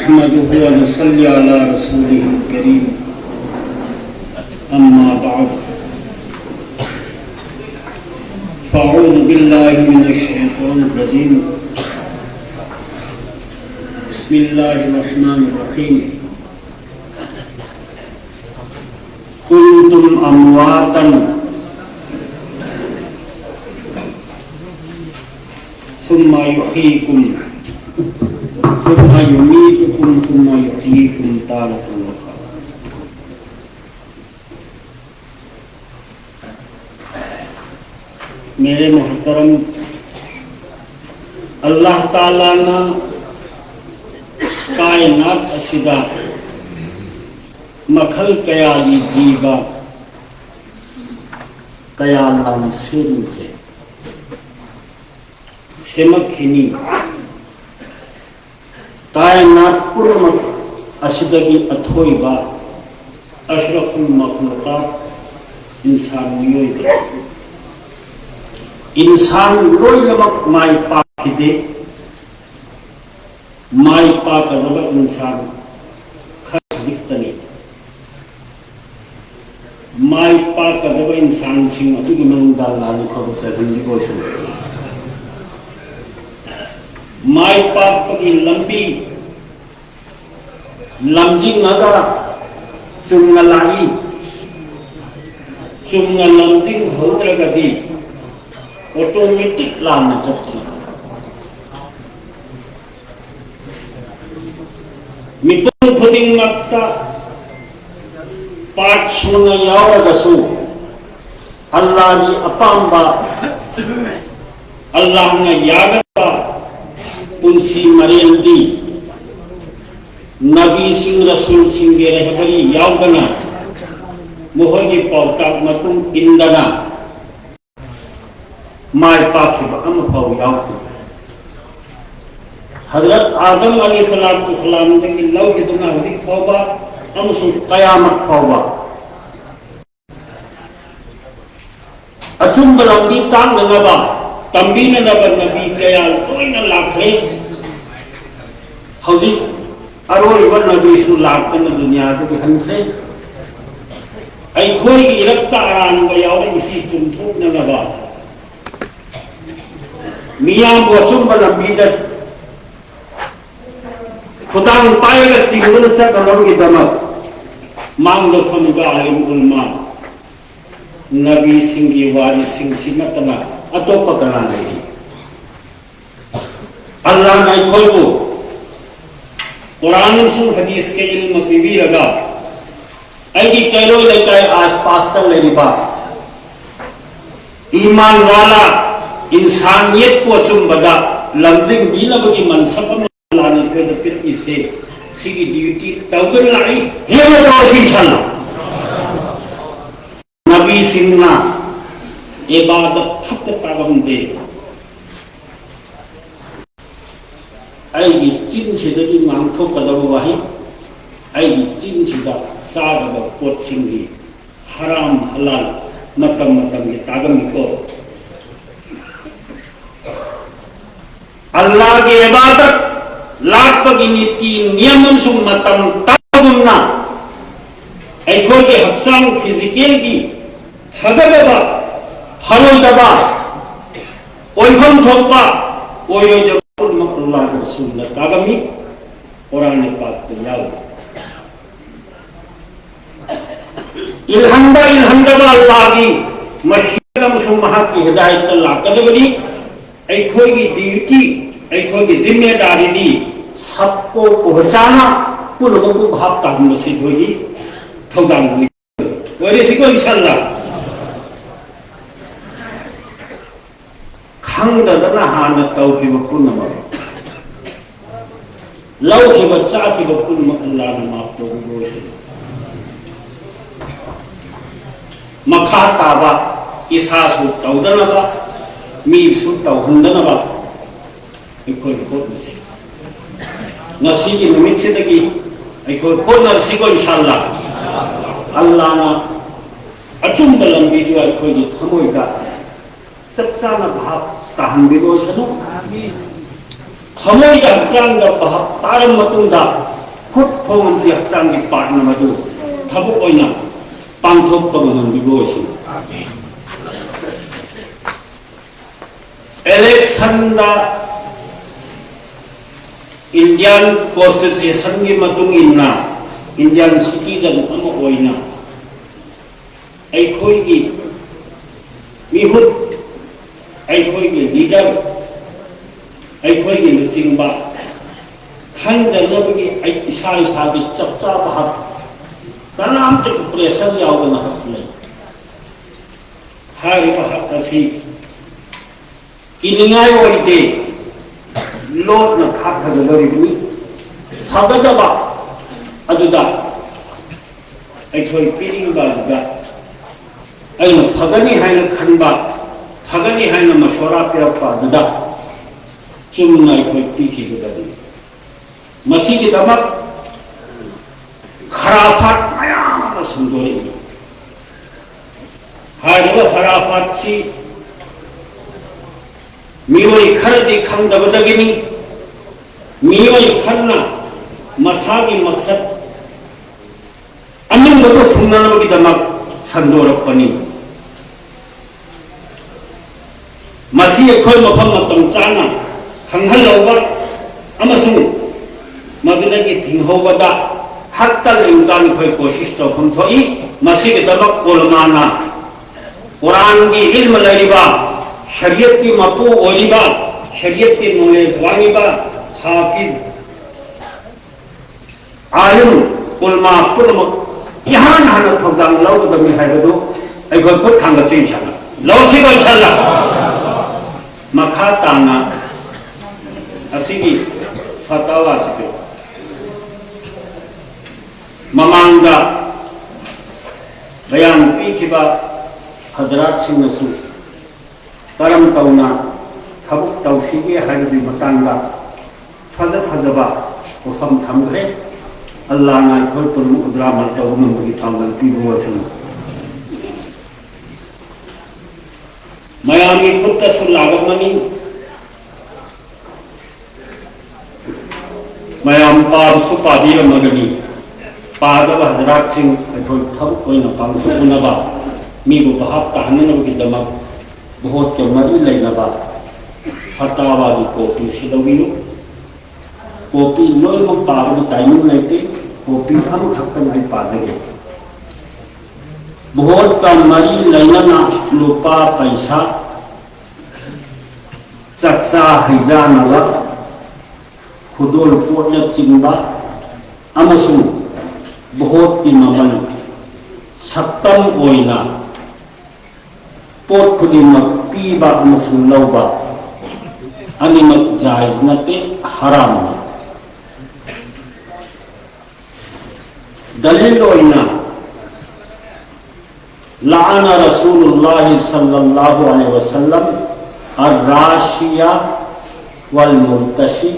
नहमदुहु व नसल्ली अला रसूलिहिल करीम अम्मा बअद फ़अऊज़ु बिल्लाहि मिनश शैतानिर रजीम बिस्मिल्लाहिर रहमानिर रहीम कुंतुम अमवातन सुम्मा युहयीकुम सुम्मा युमीतुकुम सुम्मा युहयीकुम तारतन उखरा। मेरे मोहतरम, अल्लाह ताला ना कायनात असिदा मखल कयाली जीवा कयालान सेरुहे सेमखिनी कायनात पुरमक असिदगी अथोइबा अशरफुल मखलूकात इंसान योइबे इंसान लोइनमक माय पाखिदे माय पाकदब इंसान खजिक्तनी माय पाकदब इंसान सिंह अदुगी मनुंदा लाली खबुतरहंदी गोसन माय पाकपगी लंबी लमजिंगगा चुंगलाई चुंग लमजिंग होद्रगदी ऑटोमेटिक लाना चक्की मिपुन खुदिंगमक्ता पाठ सुन यावगसु अल्लाह की अपांबा अल्लाह ने यागता पुंसी मरियंदी नबी सिंह रसूल सिंह के रहबरी यावगना मोहगी पौता मतुम इंदना माय पाखिब अमफाव यावतु हजरत आदम अलैहिस्सलातु वस्सलाम की लव की दुना हजिक फौबा अमसु कयामत फौबा अचुंब लंबी तांग नबा तंबीन नबा नबी कयाल तोइना लाखे हजिक अरोइबा नबी सु लाखन दुनिया को हंथे अखोई की इरक्ता आरान गयाव इसी चुंथुक नबा मियां बोचुंब लंबी खुदान पाएगा चिंगुल से कलम की दमक मांग फनुगा आलिम उलमा नबी सिंह की वारिस सिंह सिमतना अतो पकड़ा नहीं अल्लाह ने खोल को कुरान सुन हदीस के इल्म फिबी लगा ऐसी कैलो लेता है आसपास तक ले रिबा ईमान वाला इंसानियत को चुंबदा लफ्जिंग बीलब की मनसब लाने के फिर इसे सिगी ड्यूटी तौदर लाई हे वो तो इंशाल्लाह नबी सिंहना इबादत फक्त पागम दे ऐगी चिन सिदगी मांगथो कदब वाही ऐगी चिन सिदा सागब पोत सिंगी हराम हलाल मतम मतम के तागम को अल्लाह की इबादत लाखपगी नीति नियम मतम तबुन्ना ऐखोर के हक्सांग फिजिकल की हगदबा हरोदबा ओइफम थोपा ओयो जकुल मकुल्लाह रसूल तागमी कुरान पाक को याव इल्हंदबा अल्लाह की मशीरम सुमहा की हिदायत अल्लाह कदबरी ऐखोर की ड्यूटी ऐखोर की जिम्मेदारी दी सबको पहुंचाना पुनः को भाव का नसीब होगी थोदांग हुई और इसी को इंशाल्लाह खंगदना हान तौफी पुनः लव की बच्चा की पुनः अल्लाह ने माफ तो गोसे मखा ताबा इसासु तौदनबा मी सु तौहंदनबा ऐखोर को नसीब नसीबी निमित्त से तकी ऐखोर को नसीब को इंशाल्लाह अल्लाह ना अचुंब लंबी जो ऐखोर की थमोइगा चच्चाना भाव ताहंबिगो सनु थमोइगा हक्चांग भाव तारम मतुंदा खुद फोंगम हक्चांग की पार्टनर मधु थबुक ओइना पांथोक पगन बिगोसु इलेक्शन दा इंडियन कॉन्स्टिट्यूशन की मतुंग इन्ना इंडियन सिटीजन अमा ओइना अखोई की मिहुत अखोई की लीडर अखोई की लुचिंबा खंजनबगी इसा इसा की चपचा हक कनाम तक प्रेशर यावदना हक ले हारिबा हक असी किनिंगाय ओइदे लोट न खाथगदरिबनी फगदबा अदुदा अखोई पिरिंबा दा अइन फगनी हाइन खनबा फगनी हाइन मशवरा पिरपा अदुदा चुमना अखोई पिखिगदरी मसी की दमक खराफात मयाम संदोरी हारिबा खराफात सी मियोई खरदी खंगदबदगिनी मियोई खरना मसागी मकसद अनिंगबो थुंगनबगी दमक संदोरपनी मसी अखोई मफम मतम चाना खंगहलौबा अमसुंग मदुदगी थिंगहोबदा हत्ता लिंगान खोई कोशिश तौफम थोई मसी के दमक उलमाना कुरान की इल्म लरिबा शरीयत की मपू ओलिबा शरीयत की नॉलेज वालिबा हाफिज आलिम उलमा पुलम यहाँ नाना थोदांग लौगदमी हाइबदो अखोई खुद थांगती छला लौसिगो छला मखा ताना असिगी फतावा सिके ममांगा बयान पीखिबा हजरात सिंहसु करम तौना थबुक तौसीगे हाइबदी मतांगा फजबा वफम थमग्रे अल्लाह ना अखोई पुलम उद्रा मलतौ नंबगी थांगल पीबोसनु मयामी खुत्तसु लागमनी मयाम पारसु पादीरमगनी पादब हजरात सिंह अखोई थबुक ओइना पांगथोकनबा मीबु बहाब ताहननबगीदमक बहुत के मरी लेनबा फतावा की कॉपी सिलविनु कॉपी लोइमक पाबनी टाइमिंग लेते कॉपी हम खक्कन आई पाजगे बहुत का मरी लेना लुपा पैसा चक्सा हैजानबा खुदोल पोटना चिंबा अमसुंग बहुत की ममल सत्तम ओइना पोट खुदिमक पीबा अमसुंग लौबा अनिमक जायज नते हराम दलील ओइना लाना रसूलुल्लाह सल्लल्लाहु अलैहि वसल्लम अर्राशिया वल मुर्तशी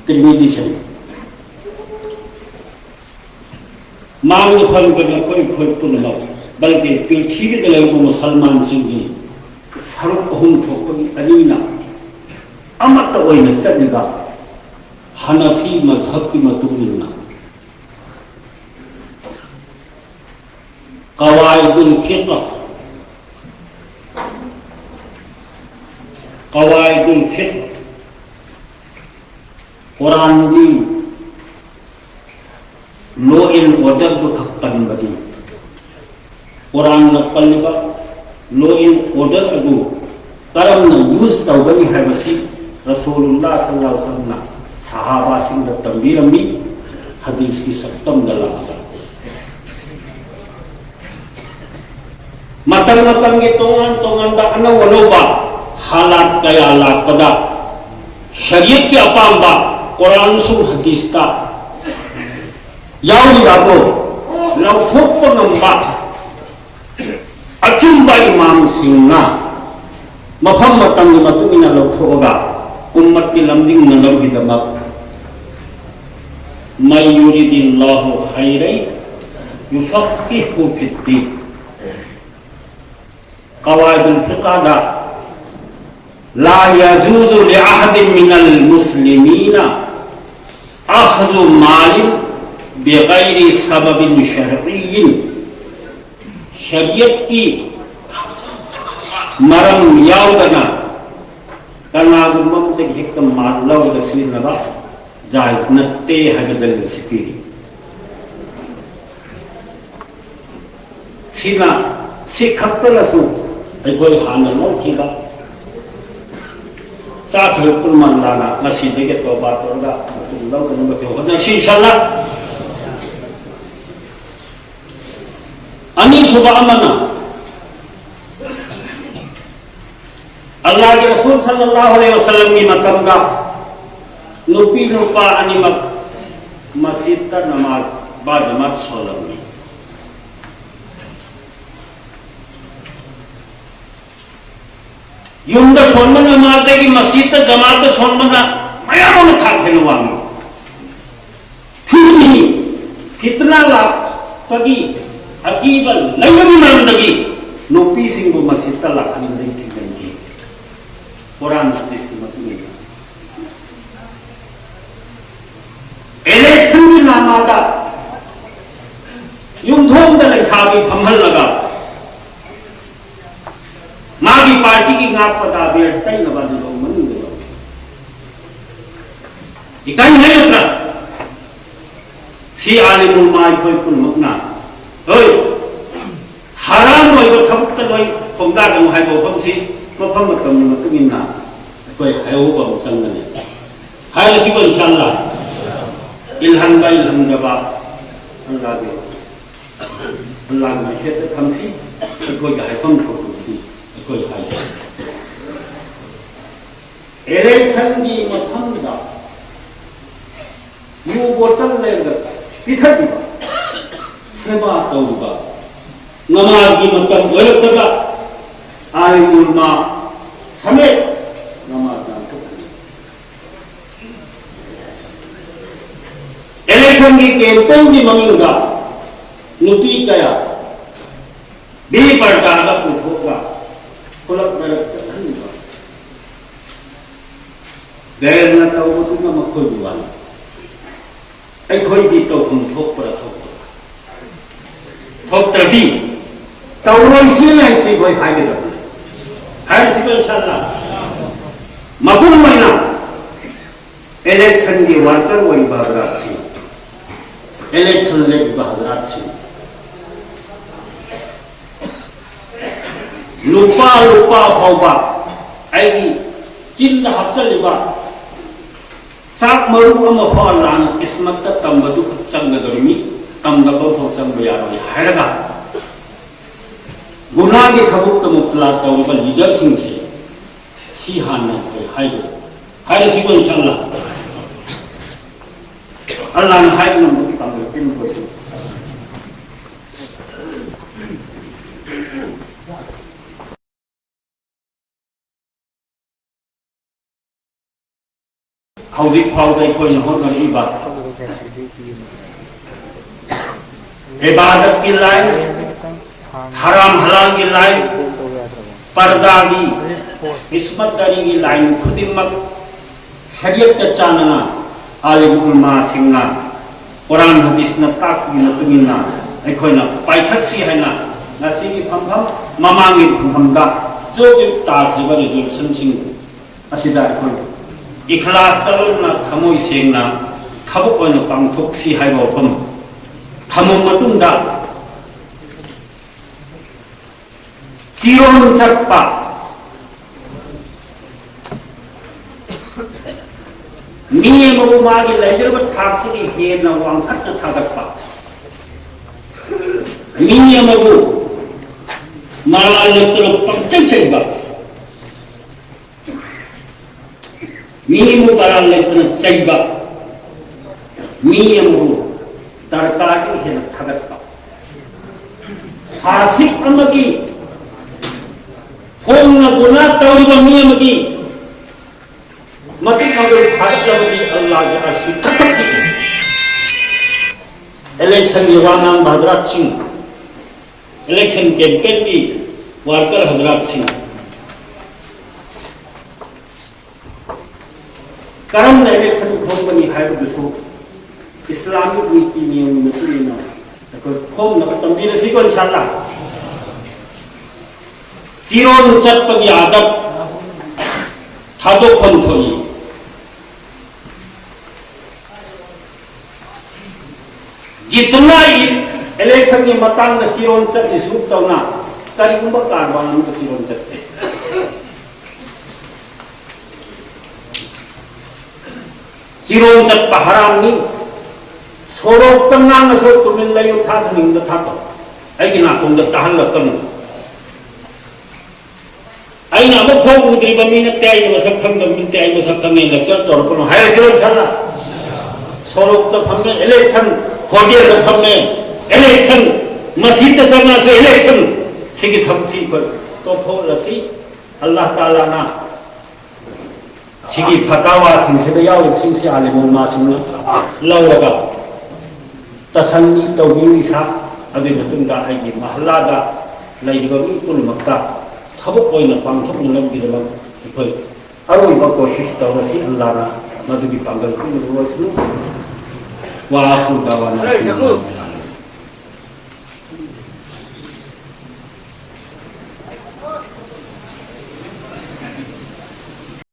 तिरमिजी शरीफ मांग फलबन कोई खोई पुनमक बल्कि पृथ्वी मुसलमान सिंह सरुक अहुम थोपगी अनीना अमत ओइना चलगा हनफी मजहब की मतुमिना कवाइदुल फिक़्ह कुरान की लो इन ऑर्डर को थप्पन बदी कुरान न पल्लिबा लो इन ऑर्डर अदु करम न यूज तौबनी है बसी रसूलुल्लाह सल्लल्लाहु अलैहि वसल्लम सहाबा सिंह द तंबीरमी हदीस की सत्तम दला मतंग मतंग के तोंगन दा अनो वलोबा हालात कया लापदा शरीयत के अपाम्बा कुरान सु हदीस का यावो लौथोप नंबा अचुंबा इमाम सिंह मफम मतंग मतुमिना लौथोगा उम्मत की लमजिंग नलौगिदमक मै युरिदिल्लाहु खैरन युफक्किहु फिद्दीन कवाइदुल फिक़ह ला यजूज़ु लिअहदिन मिनल मुस्लिमीना अखज़ु मालिन बिगैरि सबबिन शरईय्यिन, शरीयत की मरम याउदना कनागुमम हेक्ट माल लौरगा सिरिनबा जायज नत्ते हाइबदल सिपिरि सिना सिखत्तलसु अखोय हाना लौखिबा चाथुर पुलमान लाना ngasidige toba torga lौगनबा के होना सिंशाल्लाह अनि सुबह अमना अल्लाह के रसूल सल्लल्लाहु अलैहि वसल्लम की मतम का नुपी नुपा अनिमक मस्जिद का नमाज बाजमात सोलमी युंद सोनमन नमाज की मस्जिद का जमात सोनमन मयामों ने खाते नवामी फिर भी कितना लाख पगी अकीबल नहीं मंदगी नुपी सिंह को मस्जिद का लाखन नहीं थी गई कुरान से इलेक्शन की नामादा युद्धों में लैसाबी फमहल लगा मागी पार्टी की नाक पता बेटता ही नवाज लोग मन गए इकाई नहीं उतना सी आलिमुल माई कोई कुल मुकना हराम होई को थबक तलोई फोंगा दम हाय को फमसी मफम मतम मतुमिना कोई हायो को संगने हाय सिको इंशाअल्लाह इल्हम बा इल्हम जबा अल्लाह के अल्लाह में से फमसी कोई हाय फम छोटी कोई हाय इलेक्शन की मफम दा यू बोतल लेगा पिथटी सेवा तौबा नमाज की मतलब गलत का आलिमुल समेत नमाज इलेक्शन की कैंपेन की मंगलगा नुती कया भी पड़ता होगा खुलक नरक चखनगा गैर न तौबा मखोई बुवाना अखोई भी तो हम ठोक पर थोपत्रबी तौरोइसिन ऐसी कोई हाइगे दो हाइगे सिको इंशाअल्लाह मकुल महीना इलेक्शन की वर्कर वही बहदरात थी इलेक्शन ले बहदरात थी लुपा लुपा फाउबा ऐगी चिंद हफ्तलिबा साक मरुक अमा फालान किस्मत का तंबदु चंगदरमी तमदबो हो चंग यारों हायरगा गुनाह के खबुक तो मुक्तला तौबा लीडर सिंह से सीहान ने हाय सिको इंशाअल्लाह अल्लाह ने हाय नंबर की तंग तीन को से हौदी फाउदे कोई न हो गई बात इबादत की लाइन हराम हलाल की लाइन पर्दा की इस्मतदारी की लाइन खुदिमत शरीयत का चानना आलिमुल मा सिंगना कुरान हदीस न ताकी नतुमिना अखोइना पाइथसी है ना नसी की फमफम ममांगी फमफमदा जो कि ताकीब रेजोल्यूशन सिंह असिदा अखोइ इखलास तलना खमोई सेंगना खबुक ओइना पांगथोक्सी है वफम थमो मतुंदा किरोन चप्पा मीए मबु मागी लैजरब थाक्तगी हेना वांखत थागप्पा मीए मबु माला लेकर पक्चन चेबा मीए मबु माला लेकर चेबा मीए मबु तरकारी है थगत्ता फासिक अमगी होंग गुना तौरिब मियमगी मत मगर थगत्तबगी अल्लाह के अर्शी थगत्ती इलेक्शन युवाना हजरत सिंह इलेक्शन कैंपेन की वर्कर हजरत सिंह करम इलेक्शन भोगबनी है दुसु इस्लामिक नीति नियम मतुइना अखोय खोमना तंबीर सिकोन छाला किरोन चटपगी आदत थादोफम थोई जितना ही इलेक्शन की मतंग किरोन चट इशू तौना करीगुंबा कारबान में किरोन चटते किरोन चट हराम नहीं सोरो कन्ना न सो तुमिल लयो था धनिंग था तो ऐकी ना तुम द तहल लकन ऐना मुखो उद्री बमी न त्याई न सकथम द मिन त्याई न सकथम ने लेक्चर तोर को हाय किरोन छला सोरो तो फम्मे इलेक्शन खोडिया द फम्मे इलेक्शन मस्जिद करना से इलेक्शन सिगी थमती पर तो फो रसी अल्लाह ताला ना सिगी फतावा सिंह से याव सिंह से आलिमुल मा सिंह लौगा तसन्नी तौबी सा अदि मतुंगा आइगी महल्लादा लैबा मी पुलमक्ता थबक ओइना पांथोकनबगिदमक अखोय अरोइबा कोशिश तौरसी अल्लाहना मदुगी पांगल कुनु रोसनु वा आखिर दावाना